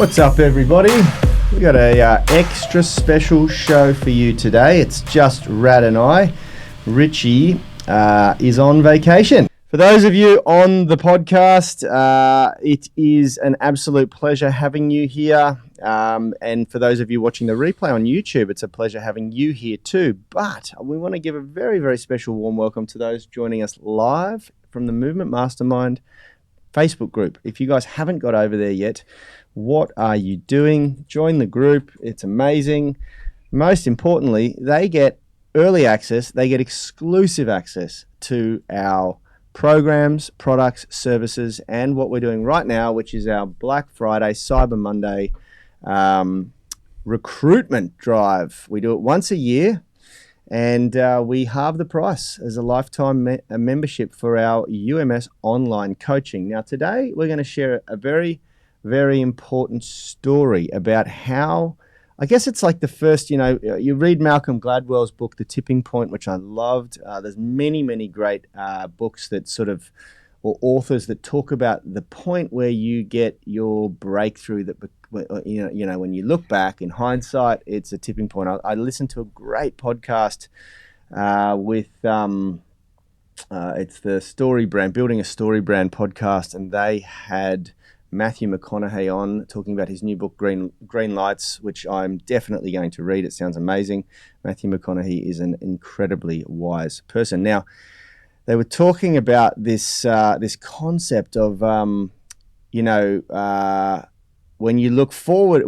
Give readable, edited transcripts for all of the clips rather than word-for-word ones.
What's up, everybody? We got a extra special show for you today. It's just Rad and I. Richie is on vacation. For those of you on the podcast, it is an absolute pleasure having you here. And for those of you watching the replay on YouTube, it's a pleasure having you here too. But we want to give a very, very special warm welcome to those joining us live from the Movement Mastermind Facebook group. If you guys haven't got over there yet, what are you doing? Join the group. It's amazing. Most importantly, they get early access. They get exclusive access to our programs, products, services, and what we're doing right now, which is our Black Friday, Cyber Monday recruitment drive. We do it once a year, and we halve the price as a lifetime membership for our UMS online coaching. Now, today we're going to share a very, very important story about how, I guess it's like the first, you read Malcolm Gladwell's book, The Tipping Point, which I loved. There's many, many great books that sort of, or authors that talk about the point where you get your breakthrough that, when you look back in hindsight, it's a tipping point. I listened to a great podcast with, it's the Story Brand, Building a Story Brand podcast, and they had Matthew McConaughey on talking about his new book, Green Lights, which I'm definitely going to read. It sounds amazing. Matthew McConaughey is an incredibly wise person. Now, they were talking about this concept of, when you look forward,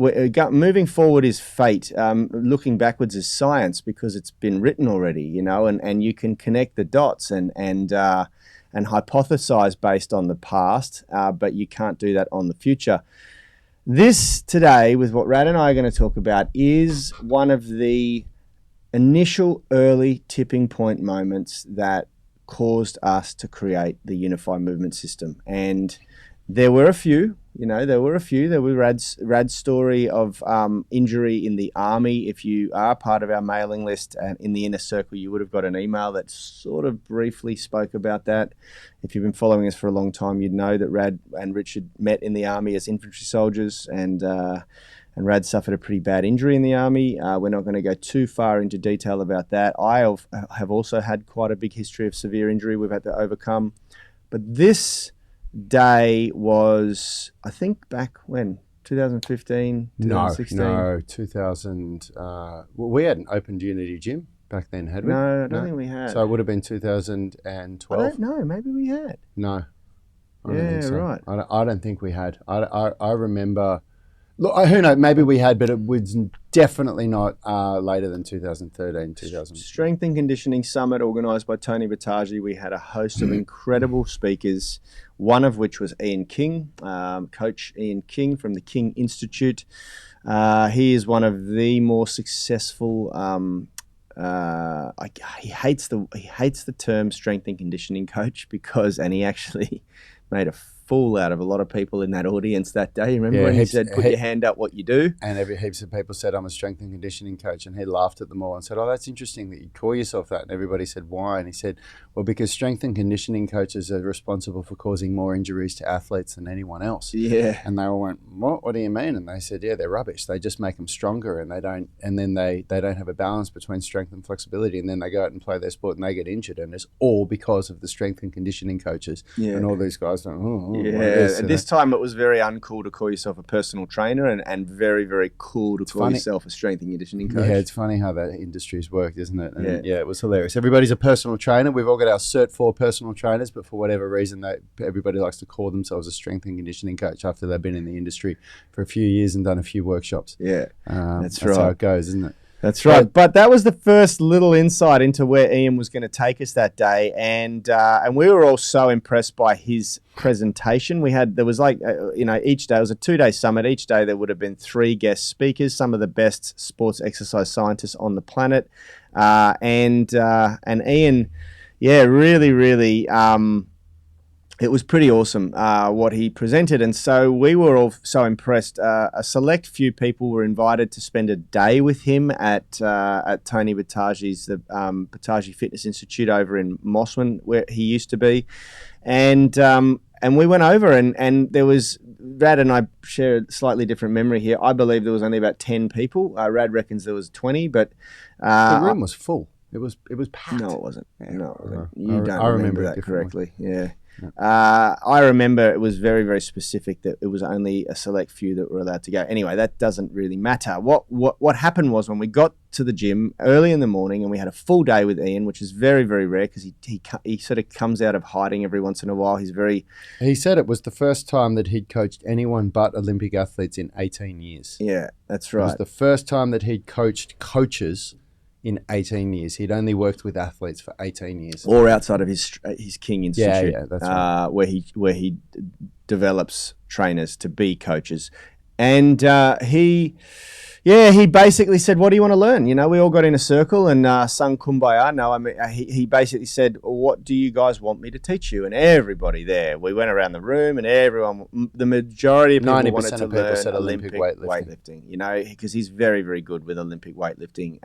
moving forward is fate. Looking backwards is science, because it's been written already, and you can connect the dots and hypothesize based on the past, but you can't do that on the future. This today, with what Rad and I are going to talk about, is one of the initial early tipping point moments that caused us to create the Unified Movement System. And there were a few, There was Rad's story of injury in the army. If you are part of our mailing list and in the inner circle, you would have got an email that sort of briefly spoke about that. If you've been following us for a long time, you'd know that Rad and Richard met in the army as infantry soldiers, and Rad suffered a pretty bad injury in the army. We're not going to go too far into detail about that. I have also had quite a big history of severe injury we've had to overcome. But this day was, I think, back when? 2015, 2016? No, 2000. We hadn't opened Unity Gym back then, had we? No, I don't think we had. So it would have been 2012. I don't know. Maybe we had. No. I don't yeah, think so. Right. I don't think we had. I remember. Look, who knows? Maybe we had, but it was definitely not later than 2013, 2000. Strength and Conditioning Summit, organised by Tony Battaji. We had a host of incredible speakers, one of which was Ian King, Coach Ian King from the King Institute. He is one of the more successful. He hates the term strength and conditioning coach and he actually made a fool out of a lot of people in that audience that day. Remember when he said, put your hand up what you do? And heaps of people said, I'm a strength and conditioning coach. And he laughed at them all and said, oh, that's interesting that you call yourself that. And everybody said, why? And he said, well, because strength and conditioning coaches are responsible for causing more injuries to athletes than anyone else. Yeah. And they all went, what do you mean? And they said, yeah, they're rubbish. They just make them stronger, and they don't have a balance between strength and flexibility. And then they go out and play their sport and they get injured. And it's all because of the strength and conditioning coaches. Yeah. And all these guys don't, at this time it was very uncool to call yourself a personal trainer, and very, very cool to call yourself a strength and conditioning coach. Yeah, it's funny how that industry's worked, isn't it? And yeah, it was hilarious. Everybody's a personal trainer. We've all got our Cert 4 personal trainers, but for whatever reason, everybody likes to call themselves a strength and conditioning coach after they've been in the industry for a few years and done a few workshops. Yeah, that's right. That's how it goes, isn't it? That's right. But that was the first little insight into where Ian was going to take us that day. And we were all so impressed by his presentation. There was each day, it was a 2-day summit. Each day there would have been 3 guest speakers, some of the best sports exercise scientists on the planet. And Ian, really, really, it was pretty awesome what he presented, and so we were all so impressed. A select few people were invited to spend a day with him at Tony Battaji's, the Battaji Fitness Institute over in Mossman, where he used to be. And and we went over, and there was, Rad and I share a slightly different memory here. I believe there was only about 10 people. Rad reckons there was 20, but the room was full. It was packed. No, it wasn't. Yeah. No, it wasn't. I You don't remember that correctly. Yeah. I remember it was very, very specific that it was only a select few that were allowed to go. Anyway, that doesn't really matter. What happened was, when we got to the gym early in the morning and we had a full day with Ian, which is very, very rare because he sort of comes out of hiding every once in a while. He said it was the first time that he'd coached anyone but Olympic athletes in 18 years. Yeah, that's right. It was the first time that he'd coached coaches in 18 years. He'd only worked with athletes for 18 years. Or outside of his King Institute, that's right. where he develops trainers to be coaches. And he basically said, "What do you want to learn?" You know, we all got in a circle and sung Kumbaya. No, I mean, he basically said, "What do you guys want me to teach you?" And everybody there, we went around the room, and the majority of people 90% wanted to of people learn said Olympic weightlifting. You know, because he's very, very good with Olympic weightlifting.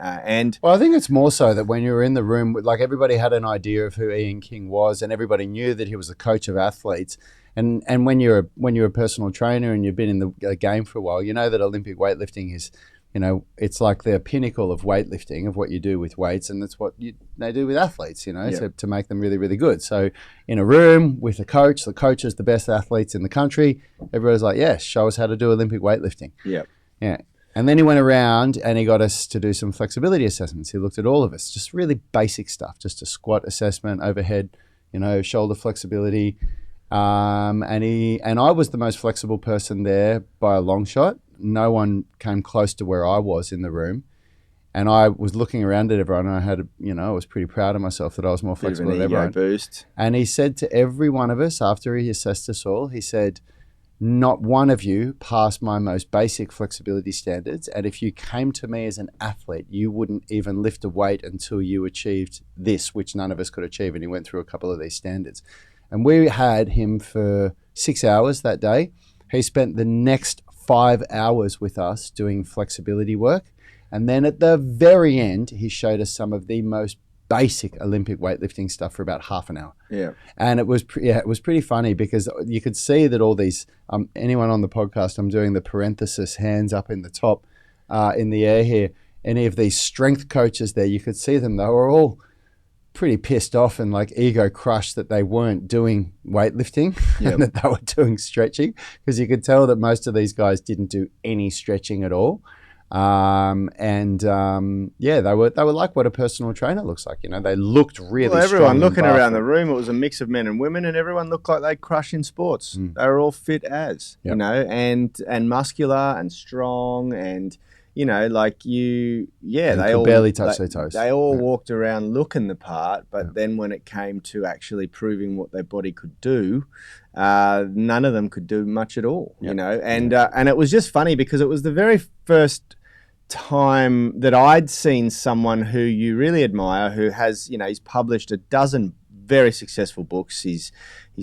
Well, I think it's more so that when you were in the room, like, everybody had an idea of who Ian King was, and everybody knew that he was a coach of athletes. And when you're a personal trainer and you've been in the game for a while, you know that Olympic weightlifting is, you know, it's like the pinnacle of weightlifting, of what you do with weights, and that's what they do with athletes, you know, to make them really, really good. So in a room with a coach, the coach is the best athletes in the country. Everybody's like, "Yes, show us how to do Olympic weightlifting." Yeah. And then he went around and he got us to do some flexibility assessments. He looked at all of us, just really basic stuff, just a squat assessment, overhead, you know, shoulder flexibility. And I was the most flexible person there by a long shot. No one came close to where I was in the room. And I was looking around at everyone, and I was pretty proud of myself that I was more flexible than everyone. Boost. And he said to every one of us, after he assessed us all, he said, "Not one of you passed my most basic flexibility standards. And if you came to me as an athlete, you wouldn't even lift a weight until you achieved this, which none of us could achieve." And he went through a couple of these standards. And we had him for 6 hours that day. He spent the next 5 hours with us doing flexibility work. And then at the very end, he showed us some of the most basic Olympic weightlifting stuff for about half an hour. Yeah. And it was pretty funny, because you could see that all these, anyone on the podcast, I'm doing the parenthesis hands up in the top, in the air here. Any of these strength coaches there, you could see them. They were all pretty pissed off and like ego crushed that they weren't doing weightlifting and that they were doing stretching, because you could tell that most of these guys didn't do any stretching at all. They were like what a personal trainer looks like. You know, they looked really strong. Everyone looking around the room, it was a mix of men and women, and everyone looked like they crush in sports. They were all fit as, you know, and muscular and strong, and you know, like they all barely touched their toes. They all walked around looking the part, but then when it came to actually proving what their body could do, none of them could do much at all. You know, and it was just funny, because it was the very first time that I'd seen someone who you really admire, who has, you know, he's published a dozen very successful books. He's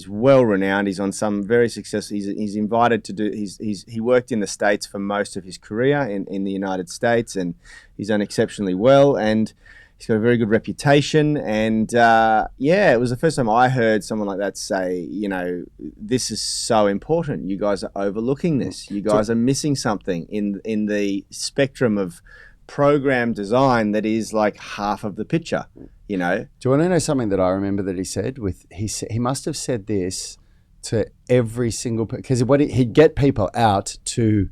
well renowned. He's on some very successful. He's invited to do. He worked in the States for most of his career in the United States, and he's done exceptionally well. And he's got a very good reputation. And it was the first time I heard someone like that say, you know, this is so important. You guys are overlooking this. You guys are missing something in the spectrum of program design that is like half of the picture. You know. Do you want to know something that I remember that he said? He must have said this to every single, because he'd get people out to,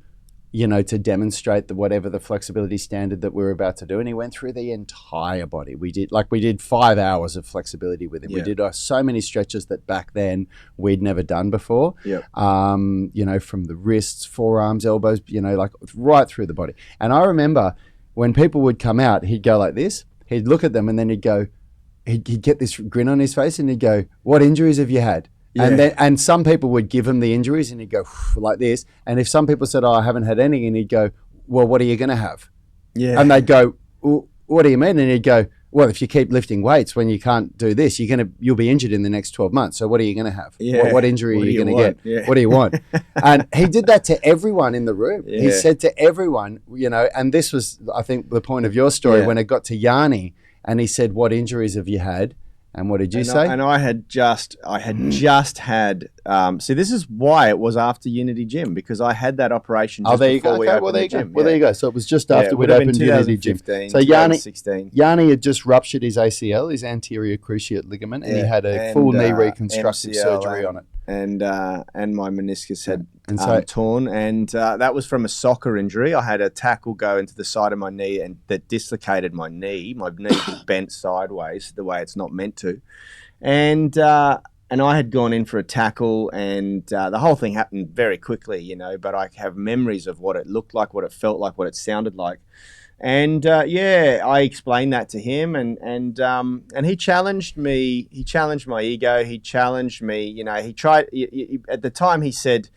you know, to demonstrate whatever the flexibility standard that we were about to do, and he went through the entire body. We did 5 hours of flexibility with him. We did so many stretches that back then we'd never done before. You know, from the wrists, forearms, elbows, you know, like right through the body. And I remember when people would come out, he'd go like this. He'd look at them, and then he'd get this grin on his face, and he'd go, "What injuries have you had?" Yeah. And some people would give him the injuries, and he'd go like this. And if some people said, "Oh, I haven't had any," and he'd go, "Well, what are you going to have?" Yeah. And they'd go, well, "What do you mean?" And he'd go, "Well, if you keep lifting weights when you can't do this, you'll be injured in the next 12 months. So what are you going to have? Yeah. What injury are you going to get? Yeah. What do you want?" And he did that to everyone in the room. Yeah. He said to everyone, you know, and this was, I think, the point of your story when it got to Yanni, and he said, "What injuries have you had?" And what did you and say? I had just had. See, this is why it was after Unity Gym, because I had that operation just before we opened the gym. Well, there you go. So it was just after we'd have been opened Unity Gym. 2015, So 2016. Yanni had just ruptured his ACL, his anterior cruciate ligament, and he had a full knee reconstructive MCL surgery on it. And my meniscus had torn, and that was from a soccer injury. I had a tackle go into the side of my knee, and that dislocated my knee. My knee bent sideways the way it's not meant to, and I had gone in for a tackle, and the whole thing happened very quickly, you know. But I have memories of what it looked like, what it felt like, what it sounded like. And I explained that to him, and he challenged me. He challenged my ego. He challenged me. You know, he tried. At the time, he said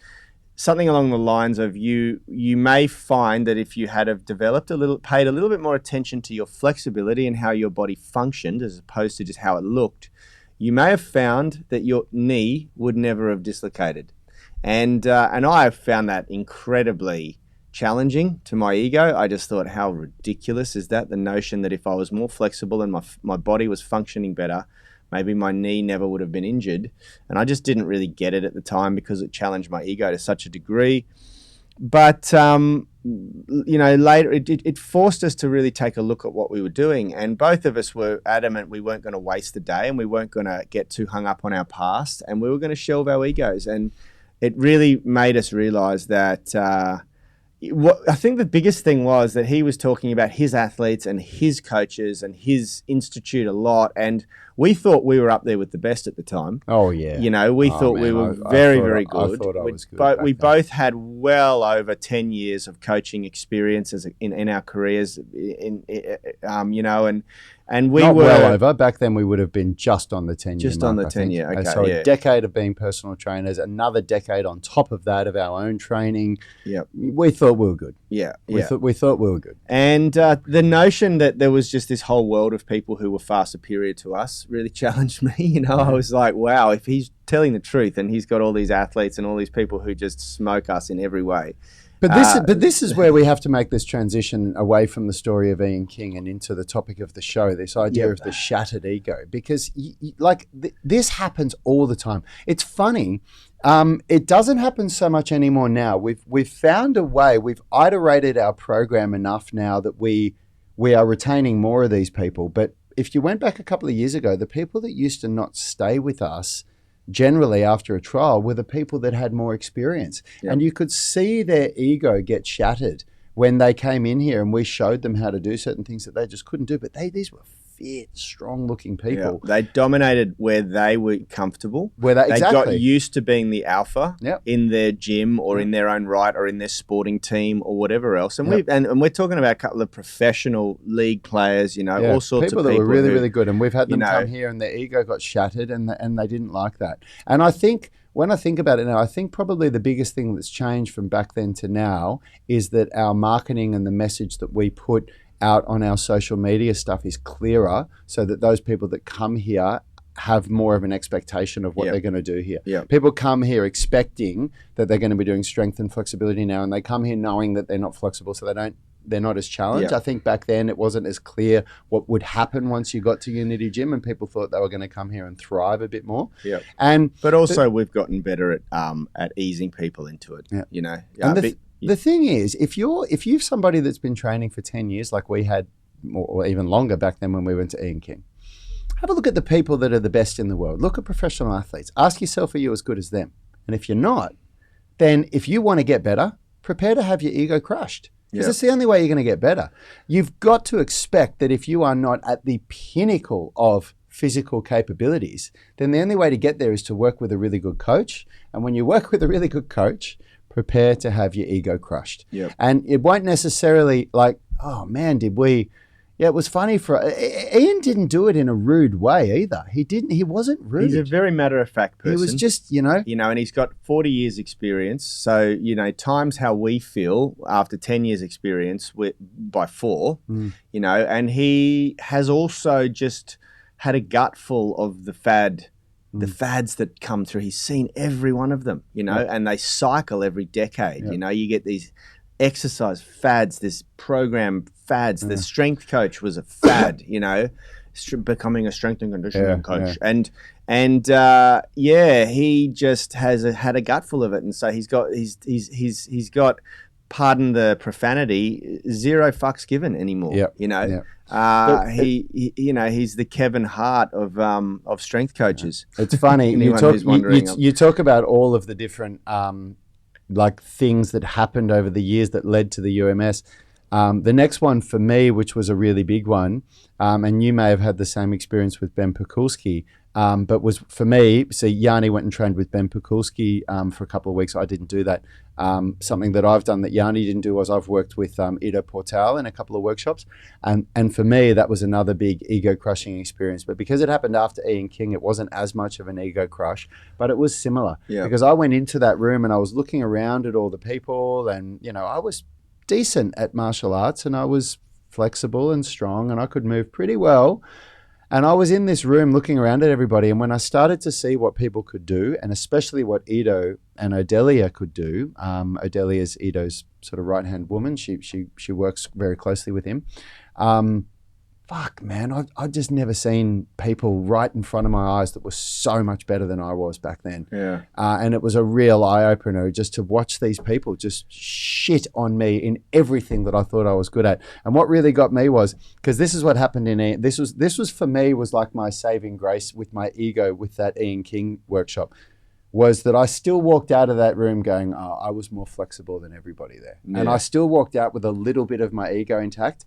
something along the lines of, "You may find that if you had have paid a little bit more attention to your flexibility and how your body functioned, as opposed to just how it looked, you may have found that your knee would never have dislocated." And I have found that incredibly challenging to my ego. I just thought, how ridiculous is that? The notion that if I was more flexible and my body was functioning better, maybe my knee never would have been injured. And I just didn't really get it at the time because it challenged my ego to such a degree. But, you know, later it forced us to really take a look at what we were doing. And both of us were adamant we weren't going to waste the day, and we weren't going to get too hung up on our past, and we were going to shelve our egos. And it really made us realize that I think the biggest thing was that he was talking about his athletes and his coaches and his institute a lot, and we thought we were up there with the best at the time. Oh yeah, you know, we thought we were very good. I thought I was good. But we both had well over 10 years of coaching experience in our careers. You know, and we not were well over. Back then, we would have been just on the 10 year. Just on the 10 year. Okay, so a decade of being personal trainers, another decade on top of that of our own training. Yeah, we thought we were good. Yeah, we thought we were good. And the notion that there was just this whole world of people who were far superior to us really challenged me. You know, I was like, wow, if he's telling the truth and he's got all these athletes and all these people who just smoke us in every way. But this is where we have to make this transition away from the story of Ian King and into the topic of the show, this idea of the shattered ego, because this happens all the time. It's funny. It doesn't happen so much anymore now. We've found a way. We've iterated our program enough now that we are retaining more of these people. But if you went back a couple of years ago, the people that used to not stay with us generally after a trial were the people that had more experience. Yep. And you could see their ego get shattered when they came in here and we showed them how to do certain things that they just couldn't do. But these were fit, strong-looking people. Yeah. They dominated where they were comfortable. They got used to being the alpha in their gym or in their own right or in their sporting team or whatever else. And we're talking about a couple of professional league players, you know, all sorts of people that were really, really good. And we've had them come here and their ego got shattered and they didn't like that. And I think when I think about it now, I think probably the biggest thing that's changed from back then to now is that our marketing and the message that we put out on our social media stuff is clearer, so that those people that come here have more of an expectation of what they're going to do here. Yep. People come here expecting that they're going to be doing strength and flexibility now, and they come here knowing that they're not flexible, so they're not as challenged. Yep. I think back then it wasn't as clear what would happen once you got to Unity Gym, and people thought they were going to come here and thrive a bit more. Yep. But also we've gotten better at easing people into it. Yep. You know, and the thing is, if you're somebody that's been training for 10 years, like we had, or even longer back then when we went to Ian King, have a look at the people that are the best in the world. Look at professional athletes. Ask yourself, are you as good as them? And if you're not, then if you want to get better, prepare to have your ego crushed. Because it's the only way you're going to get better. You've got to expect that if you are not at the pinnacle of physical capabilities, then the only way to get there is to work with a really good coach. And when you work with a really good coach, prepare to have your ego crushed. Yep. And it won't necessarily like, oh man, did we... Yeah, it was funny Ian didn't do it in a rude way either. He wasn't rude. He's a very matter-of-fact person. He was just, and he's got 40 years experience. So, times how we feel after 10 years experience by 4, and he has also just had a gut full of the fads that come through. He's seen every one of them, and they cycle every decade. Yeah. You get these exercise fads, this program fads. The strength coach was a fad, becoming a strength and conditioning coach. Yeah. And he just has had a gut full of it, and so he's got, pardon the profanity, zero fucks given anymore. Yep. You know. Yep. He's the Kevin Hart of strength coaches. It's funny. you talk about all of the different like things that happened over the years that led to the UMS. The next one for me, which was a really big one, and you may have had the same experience with Ben Pakulski, but was for me, so Yanni went and trained with Ben Pakulski for a couple of weeks. I didn't do that. Something that I've done that Yanni didn't do was I've worked with Ido Portal in a couple of workshops. And for me, that was another big ego crushing experience. But because it happened after Ian King, it wasn't as much of an ego crush, but it was similar. Yeah. Because I went into that room and I was looking around at all the people, and, you know, I was decent at martial arts and I was flexible and strong and I could move pretty well. And I was in this room looking around at everybody, and when I started to see what people could do, and especially what Ido and Odelia could do, Odelia is Ido's sort of right-hand woman. She works very closely with him. Fuck, man, I've just never seen people right in front of my eyes that were so much better than I was back then. Yeah. And it was a real eye-opener just to watch these people just shit on me in everything that I thought I was good at. And what really got me was, because this is what happened this was for me, was like my saving grace with my ego with that Ian King workshop, was that I still walked out of that room going, oh, I was more flexible than everybody there. Yeah. And I still walked out with a little bit of my ego intact.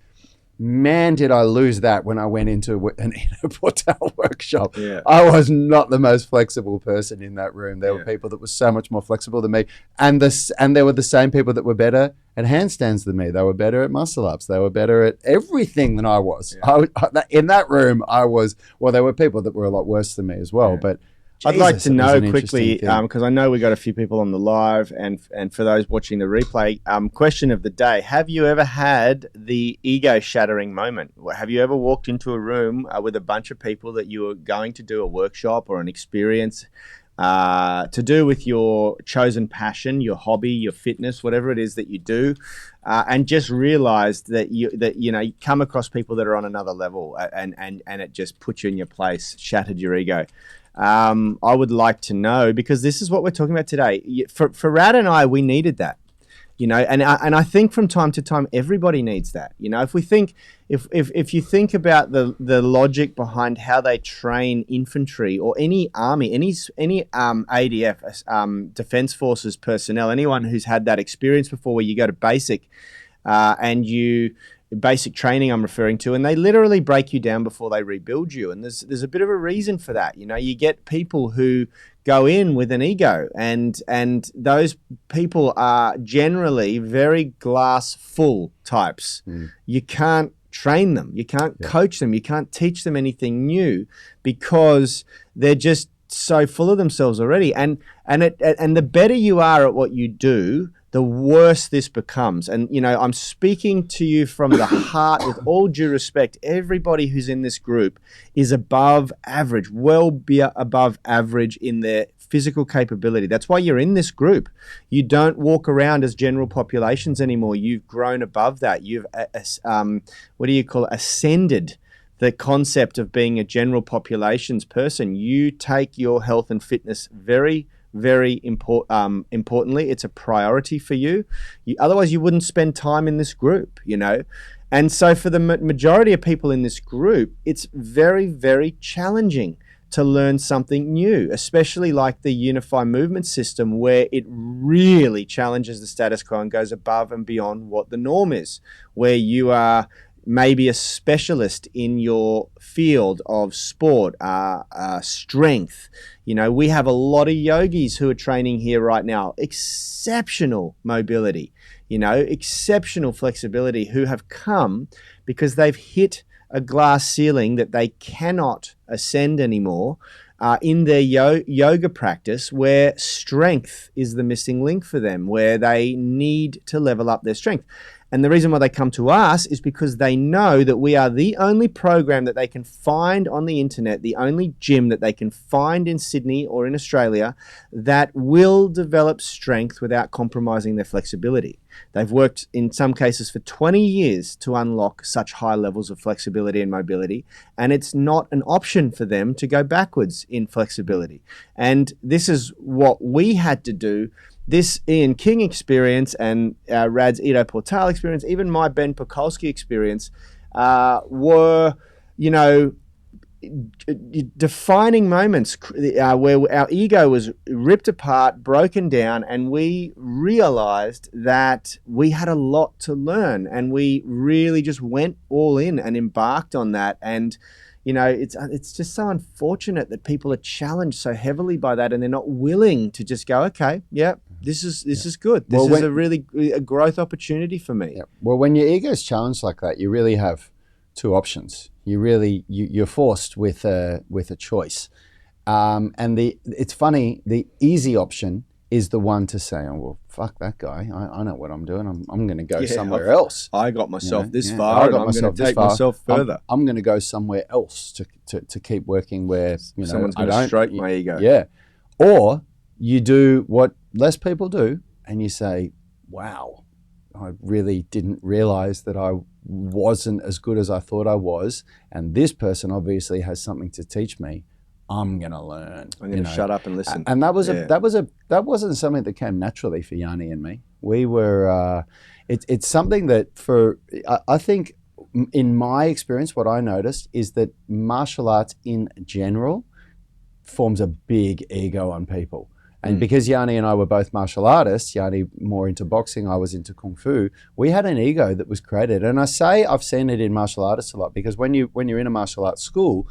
Man, did I lose that when I went into an Ido Portal workshop. Yeah. I was not the most flexible person in that room. There were people that were so much more flexible than me. And there were the same people that were better at handstands than me. They were better at muscle ups. They were better at everything than I was. Yeah. In that room, there were people that were a lot worse than me as well. Yeah. But I'd like to know quickly, because I know we got a few people on the live, and for those watching the replay, question of the day: have you ever had the ego-shattering moment? Have you ever walked into a room with a bunch of people that you were going to do a workshop or an experience to do with your chosen passion, your hobby, your fitness, whatever it is that you do, and just realized that you come across people that are on another level, and it just put you in your place, shattered your ego? I would like to know, because this is what we're talking about today. For Rad and I, we needed that, and I think from time to time everybody needs that. If you think about the logic behind how they train infantry or any army, any ADF, Defense Forces personnel, anyone who's had that experience before, where you go to basic basic training I'm referring to, and they literally break you down before they rebuild you. And there's a bit of a reason for that. You get people who go in with an ego, and those people are generally very glass full types. You can't train them, you can't coach them, you can't teach them anything new, because they're just so full of themselves already. And the better you are at what you do, the worse this becomes. And, I'm speaking to you from the heart with all due respect. Everybody who's in this group is above average, above average in their physical capability. That's why you're in this group. You don't walk around as general populations anymore. You've grown above that. You've, ascended the concept of being a general populations person. You take your health and fitness very, very importantly. It's a priority for you. Otherwise, you wouldn't spend time in this group, And so for the majority of people in this group, it's very, very challenging to learn something new, especially like the unified movement system, where it really challenges the status quo and goes above and beyond what the norm is, where you are maybe a specialist in your field of sport, strength. We have a lot of yogis who are training here right now, exceptional mobility, exceptional flexibility, who have come because they've hit a glass ceiling that they cannot ascend anymore in their yoga practice, where strength is the missing link for them, where they need to level up their strength. And the reason why they come to us is because they know that we are the only program that they can find on the internet, the only gym that they can find in Sydney or in Australia that will develop strength without compromising their flexibility. They've worked in some cases for 20 years to unlock such high levels of flexibility and mobility, and it's not an option for them to go backwards in flexibility. And this is what we had to do. This Ian King experience and Rad's Ido Portal experience, even my Ben Pokolsky experience, were, defining moments where our ego was ripped apart, broken down, and we realized that we had a lot to learn, and we really just went all in and embarked on that. And it's just so unfortunate that people are challenged so heavily by that, and they're not willing to just go, okay, yeah, this is good. This is a growth opportunity for me. Yeah. Well, when your ego is challenged like that, you really have two options. You're forced with a choice, and it's funny. The easy option is the one to say, "Oh well, fuck that guy. I know what I'm doing. I'm going to go somewhere else. I got myself this far, and I'm going to take myself further. I'm going to go somewhere else to keep working where someone's going to stroke my ego. Yeah, or you do what less people do, and you say, "Wow, I really didn't realize that I wasn't as good as I thought I was, and this person obviously has something to teach me. I'm gonna learn. I'm gonna shut up and listen." And that wasn't something that came naturally for Yanni and me. We were. It's something that I think in my experience, what I noticed is that martial arts in general forms a big ego on people. And because Yanni and I were both martial artists, Yanni more into boxing, I was into Kung Fu, we had an ego that was created. And I say I've seen it in martial artists a lot, because when you're in a martial arts school,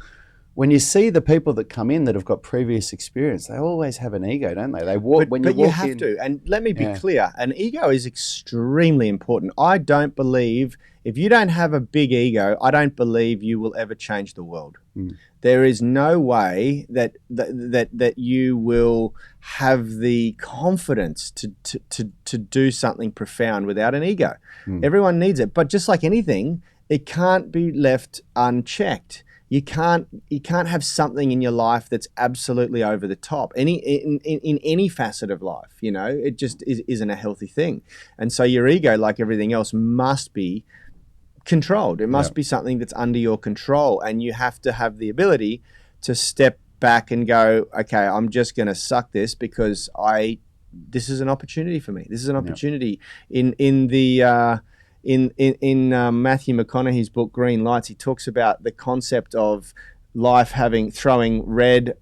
when you see the people that come in that have got previous experience, they always have an ego, don't they? They walk but you have to. And let me be clear, an ego is extremely important. I don't believe, if you don't have a big ego, I don't believe you will ever change the world. There is no way that you will have the confidence to do something profound without an ego. Everyone needs it, but just like anything, it can't be left unchecked. You can't have something in your life that's absolutely over the top. In any facet of life, it just isn't a healthy thing. And so your ego, like everything else, must be controlled. It must be something that's under your control, and you have to have the ability to step back and go, okay, I'm just going to suck this because this is an opportunity for me. This is an opportunity. In Matthew McConaughey's book Green Lights, he talks about the concept of life throwing red,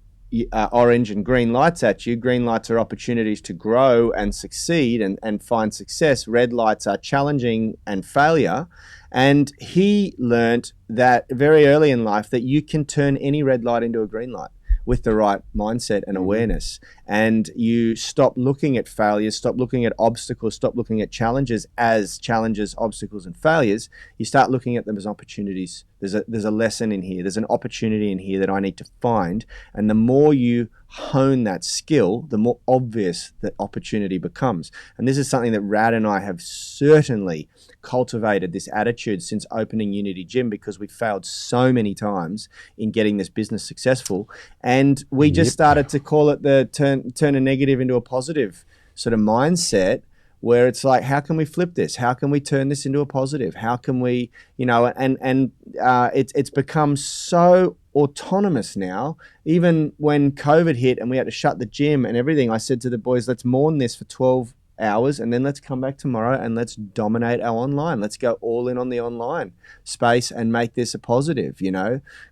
orange and green lights at you. Green lights are opportunities to grow and succeed and find success. Red lights are challenging and failure. And he learnt that very early in life that you can turn any red light into a green light with the right mindset and awareness. And you stop looking at failures, stop looking at obstacles, stop looking at challenges as challenges, obstacles and failures. You start looking at them as opportunities. There's a lesson in here. There's an opportunity in here that I need to find. And the more you hone that skill, the more obvious that opportunity becomes. And this is something that Rad and I have certainly cultivated, this attitude, since opening Unity Gym, because we failed so many times in getting this business successful. And we just started to call it the turn a negative into a positive sort of mindset, where it's like, how can we flip this? How can we turn this into a positive? How can we, it's become so autonomous now. Even when COVID hit and we had to shut the gym and everything, I said to the boys, let's mourn this for 12 hours and then let's come back tomorrow and let's dominate our online. Let's go all in on the online space and make this a positive,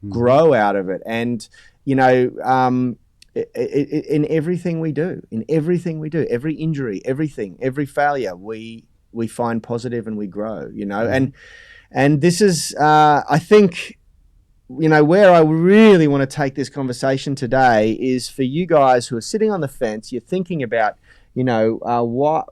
grow out of it. And, in everything we do, every injury, every failure, we find positive and we grow, and this is, I think, where I really want to take this conversation today is for you guys who are sitting on the fence. You're thinking about, why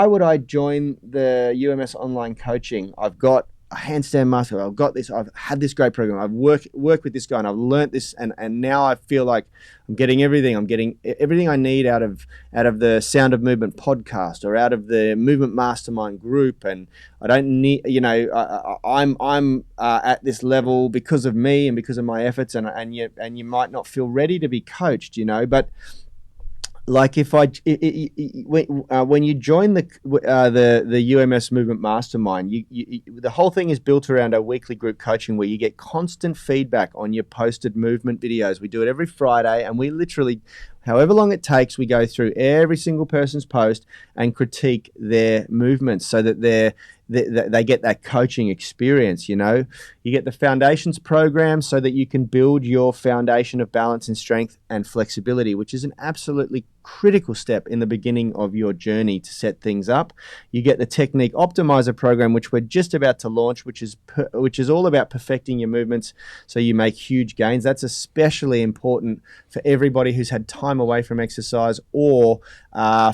would I join the UMS online coaching? I've got a handstand master. I've got this. I've had this great program. I've worked with this guy and I've learnt this, and now I feel like I'm getting everything. I'm getting everything I need out of the Sound of Movement podcast or out of the Movement Mastermind group, and I don't need, I'm at this level because of me and because of my efforts, and you might not feel ready to be coached, but like if when you join the UMS Movement Mastermind, the whole thing is built around our weekly group coaching where you get constant feedback on your posted movement videos. We do it every Friday, and we literally, however long it takes, we go through every single person's post and critique their movements so that they get that coaching experience. You get the Foundations program so that you can build your foundation of balance and strength and flexibility, which is an absolutely critical step in the beginning of your journey to set things up. You get the Technique Optimiser program, which we're just about to launch, which is all about perfecting your movements so you make huge gains. That's especially important for everybody who's had time away from exercise, or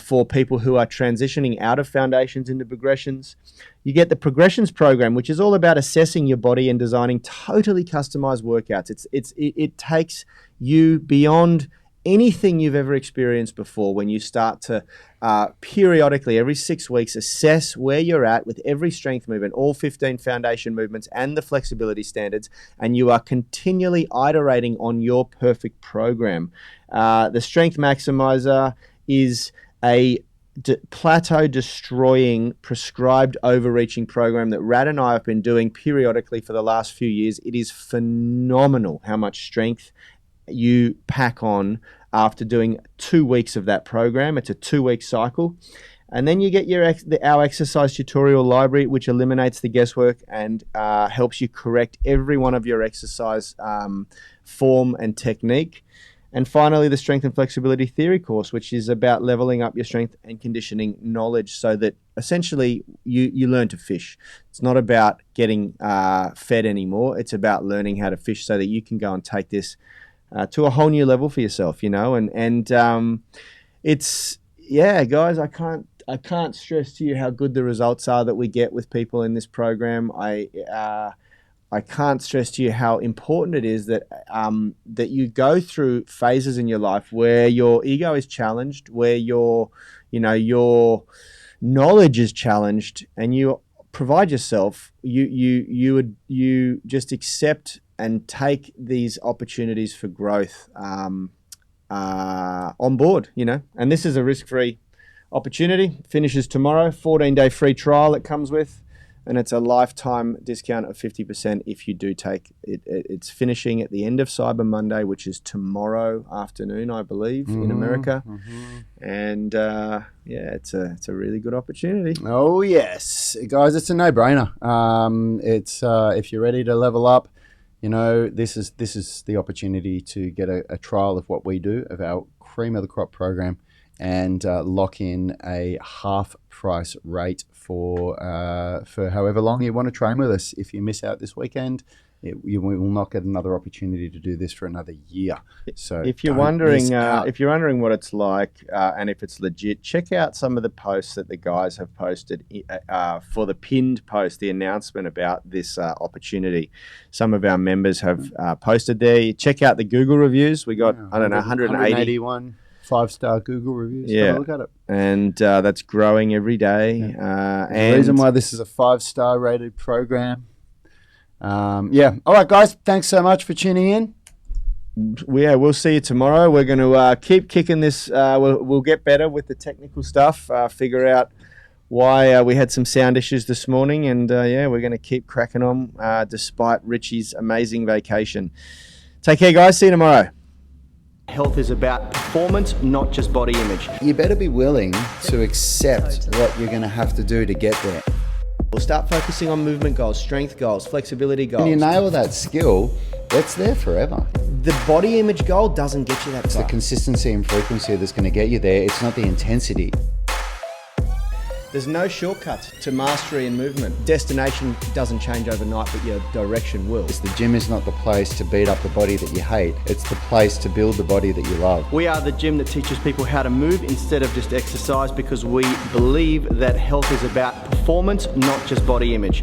for people who are transitioning out of foundations into progressions. You get the Progressions program, which is all about assessing your body and designing totally customized workouts. It takes you beyond anything you've ever experienced before when you start to periodically, every 6 weeks, assess where you're at with every strength movement, all 15 foundation movements and the flexibility standards, and you are continually iterating on your perfect program. The Strength Maximiser is a plateau destroying prescribed overreaching program that Rad and I have been doing periodically for the last few years. It is phenomenal how much strength you pack on after doing 2 weeks of that program. It's a 2-week cycle. And then you get our exercise tutorial library, which eliminates the guesswork and helps you correct every one of your exercise form and technique. And finally, the Strength and Flexibility Theory course, which is about leveling up your strength and conditioning knowledge so that essentially you learn to fish. It's not about getting fed anymore. It's about learning how to fish so that you can go and take this to a whole new level for yourself, and it's, guys, I can't stress to you how good the results are that we get with people in this program. I can't stress to you how important it is that that you go through phases in your life where your ego is challenged, where your knowledge is challenged, and you provide yourself. You just accept and take these opportunities for growth on board. And this is a risk-free opportunity. Finishes tomorrow. 14-day free trial it comes with. And it's a lifetime discount of 50% if you do take it. It's finishing at the end of Cyber Monday, which is tomorrow afternoon, I believe, in America. And it's a really good opportunity. Oh yes, guys, it's a no-brainer. It's if you're ready to level up, this is the opportunity to get a trial of what we do, of our cream of the crop program, and lock in a half price rate for however long you want to train with us. If you miss out this weekend, you will not get another opportunity to do this for another year. So if you're wondering what it's like and if it's legit, check out some of the posts that the guys have posted for the pinned post, the announcement about this opportunity. Some of our members have posted there. Check out the Google reviews. We got 181 5-star Google reviews. Yeah, have a look at it. And that's growing every day. And the reason why this is a 5-star rated program. All right, guys. Thanks so much for tuning in. We'll see you tomorrow. We're going to keep kicking this. We'll get better with the technical stuff. Figure out why we had some sound issues this morning, and we're going to keep cracking on despite Richie's amazing vacation. Take care, guys. See you tomorrow. Health is about performance, not just body image. You better be willing to accept what you're going to have to do to get there. We'll start focusing on movement goals, strength goals, flexibility goals. When you nail that skill, it's there forever. The body image goal doesn't get you that far. It's the consistency and frequency that's going to get you there. It's not the intensity. There's no shortcuts to mastery and movement. Destination doesn't change overnight, but your direction will. The gym is not the place to beat up the body that you hate. It's the place to build the body that you love. We are the gym that teaches people how to move instead of just exercise, because we believe that health is about performance, not just body image.